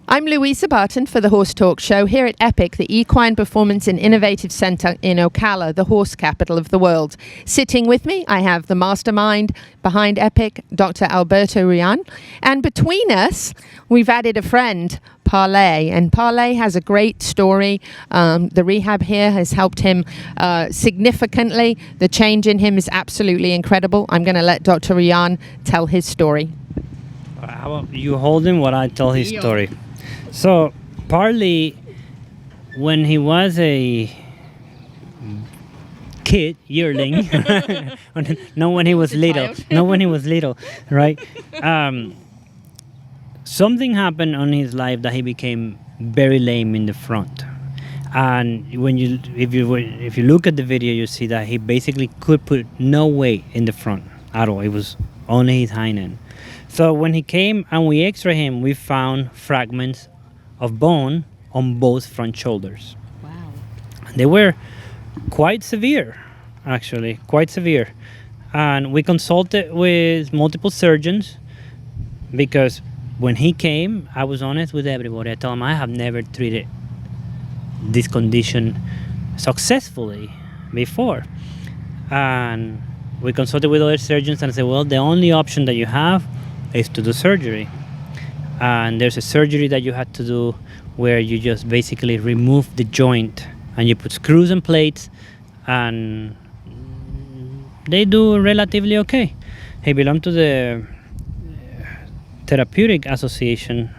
I'm Louisa Barton for the Horse Talk Show here at EPIC, the Equine Performance and Innovative Centre in Ocala, the horse capital of the world. Sitting with me, I have the mastermind behind EPIC, Dr. Alberto Rian. And between us, we've added a friend, Parley. And Parley has a great story. The rehab here has helped him significantly. The change in him is absolutely incredible. I'm going to let Dr. Rian tell his story. How about you hold him while I tell his story? So, Parley, when he was a kid, yearling, not when he was little, right? Something happened on his life that he became very lame in the front. And if you look at the video, you see that he basically could put no weight in the front at all. It was only his hind end. So when he came and we x-rayed him, we found fragments of bone on both front shoulders. Wow. They were quite severe, actually, quite severe. And we consulted with multiple surgeons because when he came, I was honest with everybody. I told him I have never treated this condition successfully before. And we consulted with other surgeons and said, well, the only option that you have is to do surgery. And there's a surgery that you had to do where you just basically remove the joint and you put screws and plates, and they do relatively okay. He belonged to the Therapeutic Association,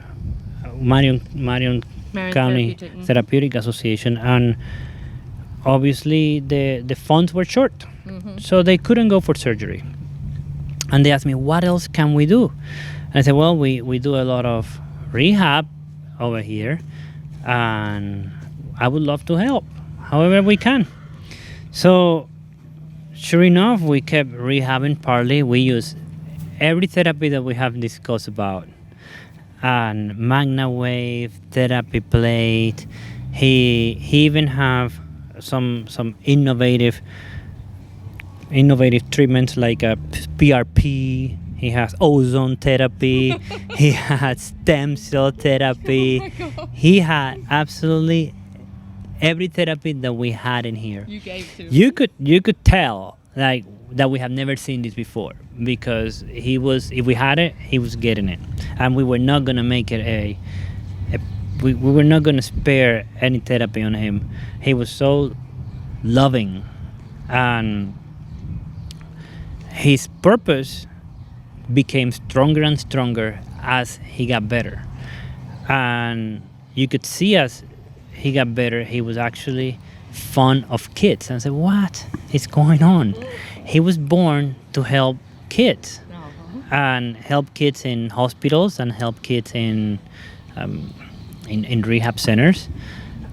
Marion County Therapeutic Association, and obviously the funds were short, so they couldn't go for surgery. And they asked me, what else can we do? And I said, well, we do a lot of rehab over here, and I would love to help however we can. So sure enough, we kept rehabbing Parley. We use every therapy that we have discussed about, and Magna Wave, therapy plate. He even have some innovative treatments like a PRP. He has ozone therapy. He had stem cell therapy. He had absolutely every therapy that we had in here. You gave to. You could tell like that we have never seen this before, because he was, if we had it, he was getting it, and we were not gonna make it we were not gonna spare any therapy on him. He was so loving, and his purpose became stronger and stronger as he got better. And you could see as he got better, he was actually fond of kids. And I said, what is going on? He was born to help kids, and help kids in hospitals and help kids in rehab centers.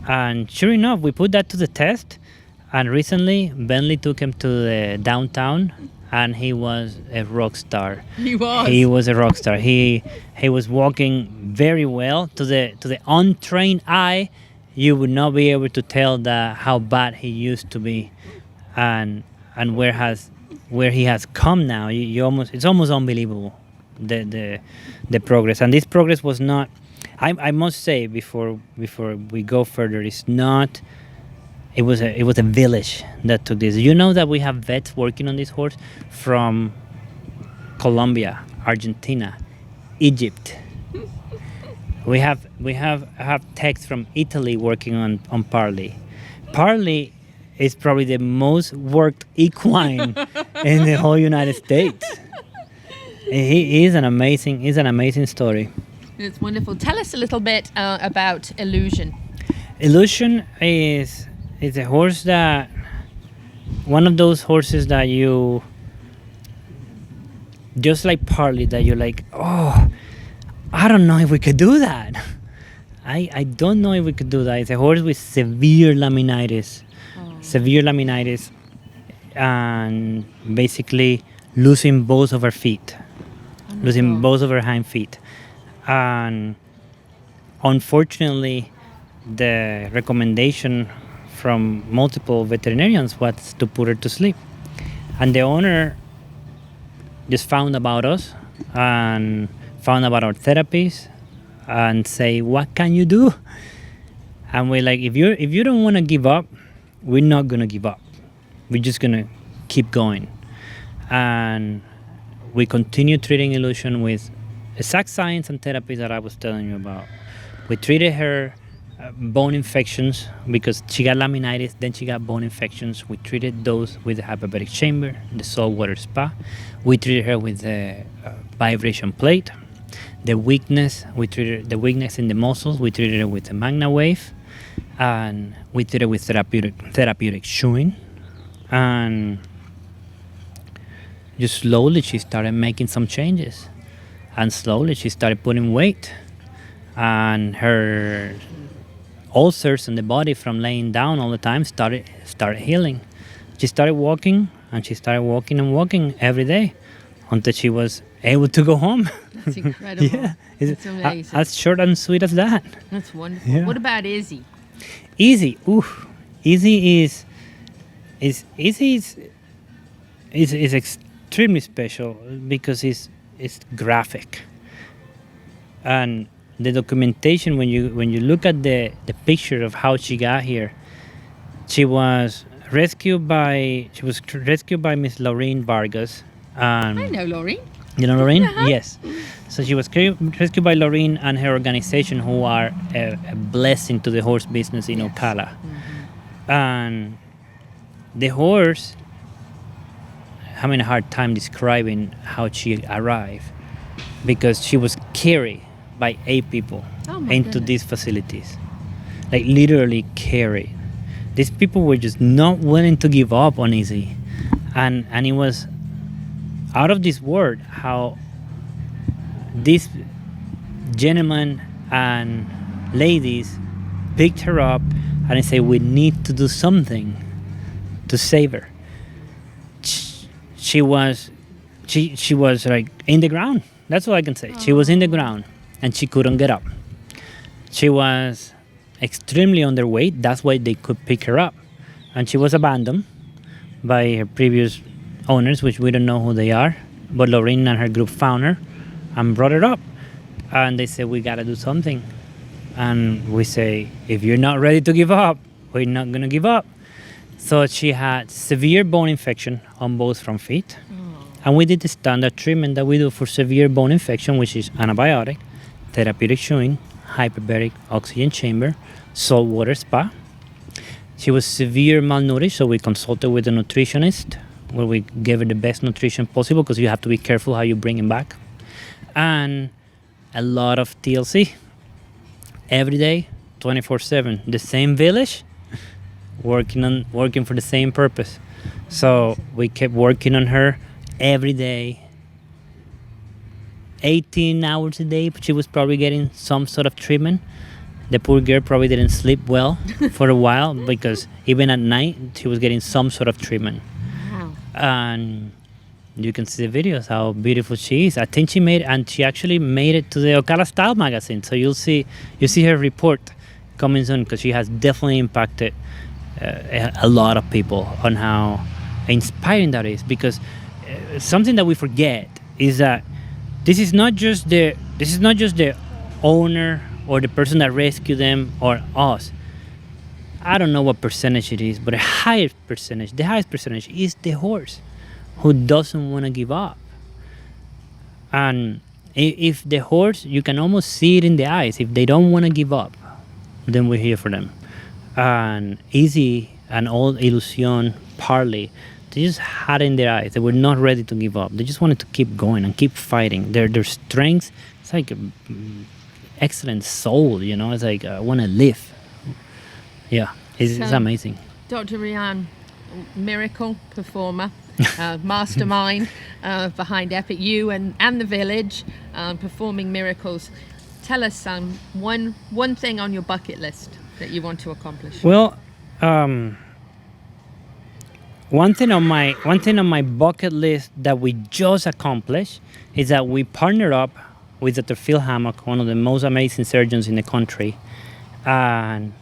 And sure enough, we put that to the test. And recently, Bentley took him to the downtown, and he was a rock star. He was a rock star. He was walking very well. To the untrained eye, you would not be able to tell how bad he used to be, and where he has come now. It's almost unbelievable, the progress. And this progress was not. I must say before we go further, it's not. It was a village that took this. You know that we have vets working on this horse from Colombia, Argentina, Egypt. We have techs from Italy working on Parley. Parley is probably the most worked equine in the whole United States. He's an amazing story. It's wonderful. Tell us a little bit about Illusion. Illusion is a horse that, one of those horses that you, just like Parley, that you're like, oh, I don't know if we could do that. I don't know if we could do that. It's a horse with severe laminitis. And basically losing both of her feet, losing both of her hind feet. And unfortunately, the recommendation from multiple veterinarians was to put her to sleep. And the owner just found about us and found about our therapies and say, "What can you do?" And we're like, if you don't want to give up, we're not gonna give up. We're just gonna keep going. And we continue treating Illusion with exact science and therapy that I was telling you about. We treated her bone infections because she got laminitis, then she got bone infections. We treated those with the hyperbaric chamber, the saltwater spa. We treated her with the vibration plate. The weakness, we treated the weakness in the muscles. We treated her with the magna wave, and we treated her with therapeutic chewing. And just slowly she started making some changes, and slowly she started putting weight, and her ulcers in the body from laying down all the time started healing. She started walking, and she started walking and walking every day until she was able to go home. That's incredible. Yeah, That's amazing. as short and sweet as that. That's wonderful. Yeah. What about Izzy? Easy, Easy is extremely special because it's graphic, and the documentation when you look at the picture of how she got here, she was rescued by Miss Laureen Vargas. I know Laureen. You know Laureen? Uh-huh. Yes. So she was rescued by Laureen and her organization, who are a blessing to the horse business in Ocala. Mm-hmm. And the horse, having a hard time describing how she arrived, because she was carried by 8 people into goodness. these facilities, like literally carried. These people were just not willing to give up on Izzy, and it was out of this world how these gentlemen and ladies picked her up and they say, we need to do something to save her. She was like in the ground. That's all I can say. She was in the ground and she couldn't get up. She was extremely underweight. That's why they could pick her up. And she was abandoned by her previous owners, which we don't know who they are. But Lorraine and her group found her and brought her up. And they said, we got to do something. And we say, if you're not ready to give up, we're not going to give up. So she had severe bone infection on both front feet. And we did the standard treatment that we do for severe bone infection, which is antibiotic, therapeutic chewing, hyperbaric oxygen chamber, saltwater spa. She was severe malnourished, so we consulted with a nutritionist where we gave her the best nutrition possible because you have to be careful how you bring him back. And a lot of TLC. Every day, 24/7. The same village, working for the same purpose. So we kept working on her every day, 18 hours a day. She was probably getting some sort of treatment. The poor girl probably didn't sleep well for a while because even at night she was getting some sort of treatment. Wow. And you can see the videos how beautiful she is. I think she actually made it to the Ocala Style magazine. So you see her report coming soon because she has definitely impacted a lot of people on how inspiring that is. Because something that we forget is that this is not just the owner or the person that rescued them or us. I don't know what percentage it is, but the highest percentage is the horse who doesn't want to give up. And if the horse, you can almost see it in the eyes. If they don't want to give up, then we're here for them. And Izzy and old Illusion, Parley, they just had it in their eyes. They were not ready to give up. They just wanted to keep going and keep fighting. Their strength, it's like an excellent soul, you know. It's like, I want to live. Yeah, it's amazing. Dr. Rian, miracle performer, mastermind behind Epic, you and the village, performing miracles. Tell us one thing on your bucket list that you want to accomplish. Well, one thing on my bucket list that we just accomplished is that we partnered up with Dr. Phil Hammock, one of the most amazing surgeons in the country, and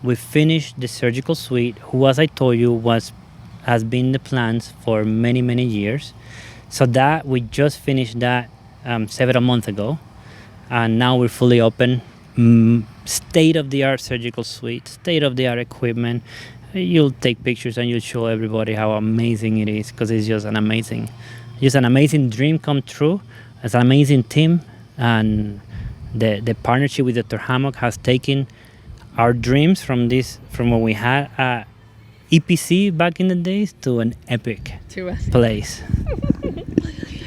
we finished the surgical suite, who, as I told you, has been the plans for many years. So that we just finished that several months ago, and now we're fully open. State-of-the-art surgical suite, state-of-the-art equipment. You'll take pictures and you'll show everybody how amazing it is, because it's just an amazing dream come true. It's an amazing team, and the partnership with Dr. Hammock has taken our dreams from when we had EPC back in the days to an epic place.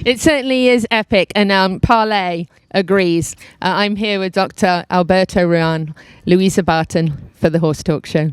It certainly is epic, and Parley agrees. I'm here with Dr. Alberto Ruan, Louisa Barton for the Horse Talk Show.